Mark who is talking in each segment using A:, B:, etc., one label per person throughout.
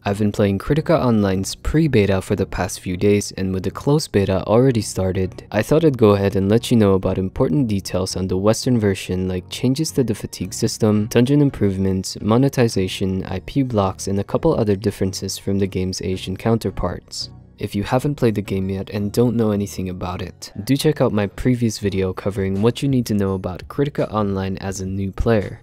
A: I've been playing Kritika Online's pre-beta for the past few days, and with the closed beta already started, I thought I'd go ahead and let you know about important details on the Western version like changes to the fatigue system, dungeon improvements, monetization, IP blocks, and a couple other differences from the game's Asian counterparts. If you haven't played the game yet and don't know anything about it, do check out my previous video covering what you need to know about Kritika Online as a new player.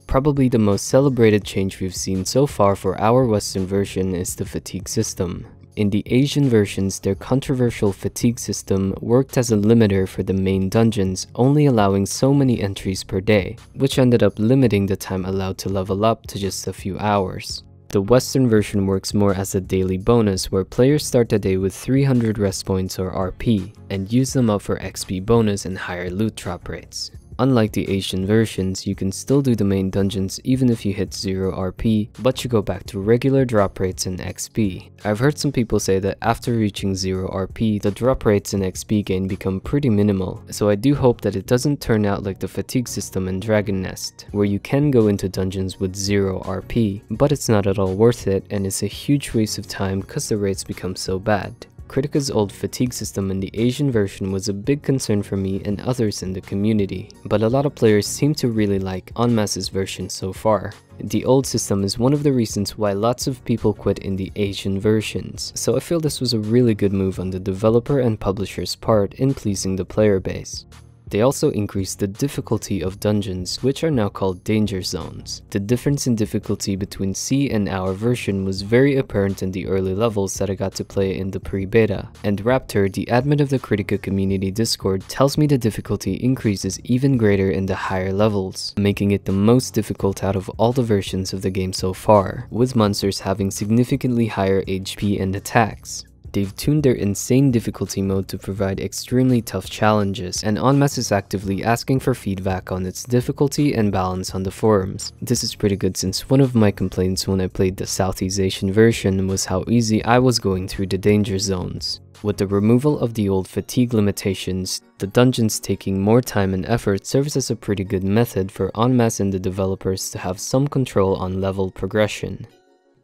A: Probably the most celebrated change we've seen so far for our Western version is the fatigue system. In the Asian versions, their controversial fatigue system worked as a limiter for the main dungeons, only allowing so many entries per day, which ended up limiting the time allowed to level up to just a few hours. The Western version works more as a daily bonus where players start the day with 300 rest points or RP, and use them up for XP bonus and higher loot drop rates. Unlike the Asian versions, you can still do the main dungeons even if you hit 0 RP, but you go back to regular drop rates and XP. I've heard some people say that after reaching 0 RP, the drop rates and XP gain become pretty minimal, so I do hope that it doesn't turn out like the fatigue system in Dragon Nest, where you can go into dungeons with 0 RP, but it's not at all worth it and it's a huge waste of time because the rates become so bad. Kritika's old fatigue system in the Asian version was a big concern for me and others in the community, but a lot of players seem to really like En Masse's version so far. The old system is one of the reasons why lots of people quit in the Asian versions, so I feel this was a really good move on the developer and publisher's part in pleasing the player base. They also increased the difficulty of dungeons, which are now called danger zones. The difference in difficulty between C and our version was very apparent in the early levels that I got to play in the pre-beta, and Raptor, the admin of the Kritika community Discord, tells me the difficulty increases even greater in the higher levels, making it the most difficult out of all the versions of the game so far, with monsters having significantly higher HP and attacks. They've tuned their insane difficulty mode to provide extremely tough challenges, and En Masse is actively asking for feedback on its difficulty and balance on the forums. This is pretty good since one of my complaints when I played the Southeast Asian version was how easy I was going through the danger zones. With the removal of the old fatigue limitations, the dungeons taking more time and effort serves as a pretty good method for En Masse and the developers to have some control on level progression.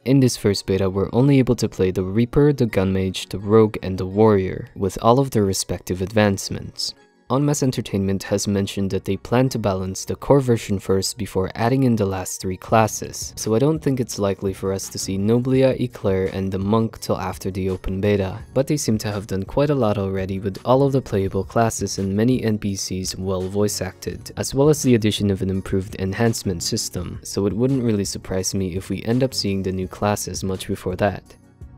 A: In this first beta, we're only able to play the Reaper, the Gunmage, the Rogue, and the Warrior, with all of their respective advancements. En Masse Entertainment has mentioned that they plan to balance the core version first before adding in the last 3 classes, so I don't think it's likely for us to see Noblia, Eclair, and the Monk till after the open beta, but they seem to have done quite a lot already with all of the playable classes and many NPCs well voice acted, as well as the addition of an improved enhancement system, so it wouldn't really surprise me if we end up seeing the new classes much before that.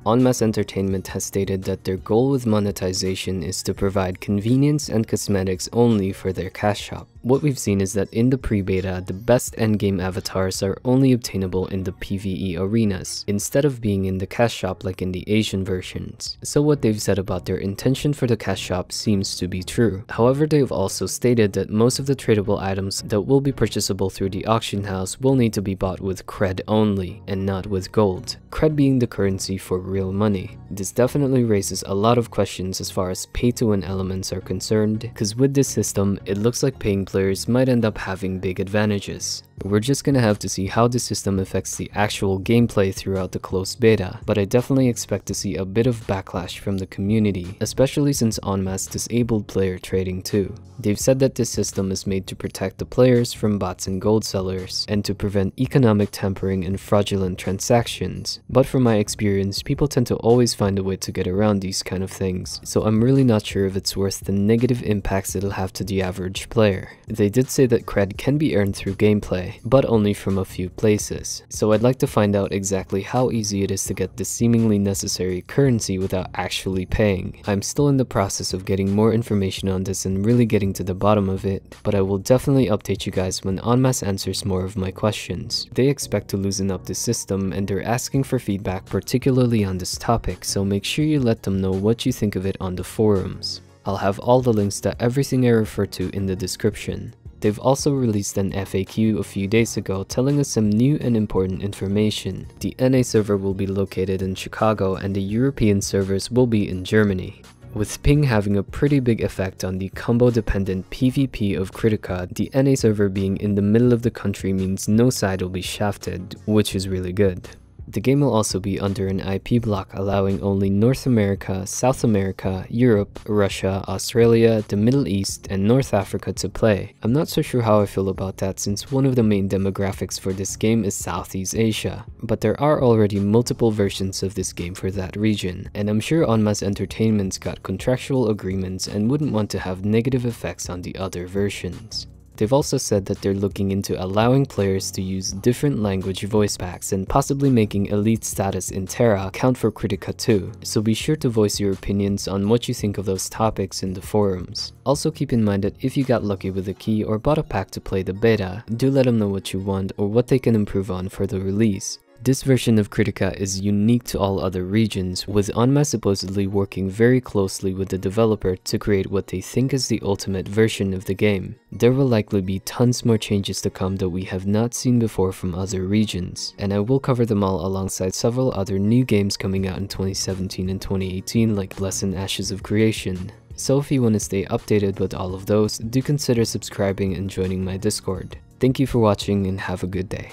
A: En Masse Entertainment has stated that their goal with monetization is to provide convenience and cosmetics only for their cash shop. What we've seen is that in the pre-beta, the best endgame avatars are only obtainable in the PvE arenas, instead of being in the cash shop like in the Asian versions. So what they've said about their intention for the cash shop seems to be true. However, they've also stated that most of the tradable items that will be purchasable through the auction house will need to be bought with KRED only, and not with gold. KRED being the currency for real money. This definitely raises a lot of questions as far as pay-to-win elements are concerned, because with this system, it looks like paying players might end up having big advantages. We're just gonna have to see how the system affects the actual gameplay throughout the closed beta, but I definitely expect to see a bit of backlash from the community, especially since En Masse disabled player trading too. They've said that this system is made to protect the players from bots and gold sellers, and to prevent economic tampering and fraudulent transactions, but from my experience, people tend to always find a way to get around these kind of things, so I'm really not sure if it's worth the negative impacts it'll have to the average player. They did say that KRED can be earned through gameplay, but only from a few places, so I'd like to find out exactly how easy it is to get this seemingly necessary currency without actually paying. I'm still in the process of getting more information on this and really getting to the bottom of it, but I will definitely update you guys when En Masse answers more of my questions. They expect to loosen up the system and they're asking for feedback particularly on this topic, so make sure you let them know what you think of it on the forums. I'll have all the links to everything I refer to in the description. They've also released an FAQ a few days ago telling us some new and important information. The NA server will be located in Chicago and the European servers will be in Germany. With ping having a pretty big effect on the combo-dependent PvP of Kritika, the NA server being in the middle of the country means no side will be shafted, which is really good. The game will also be under an IP block allowing only North America, South America, Europe, Russia, Australia, the Middle East, and North Africa to play. I'm not so sure how I feel about that since one of the main demographics for this game is Southeast Asia, but there are already multiple versions of this game for that region, and I'm sure En Masse Entertainment's got contractual agreements and wouldn't want to have negative effects on the other versions. They've also said that they're looking into allowing players to use different language voice packs and possibly making elite status in Terra count for Kritika too, so be sure to voice your opinions on what you think of those topics in the forums. Also keep in mind that if you got lucky with a key or bought a pack to play the beta, do let them know what you want or what they can improve on for the release. This version of Kritika is unique to all other regions, with En Masse supposedly working very closely with the developer to create what they think is the ultimate version of the game. There will likely be tons more changes to come that we have not seen before from other regions, and I will cover them all alongside several other new games coming out in 2017 and 2018 like Bless and Ashes of Creation. So if you want to stay updated with all of those, do consider subscribing and joining my Discord. Thank you for watching and have a good day.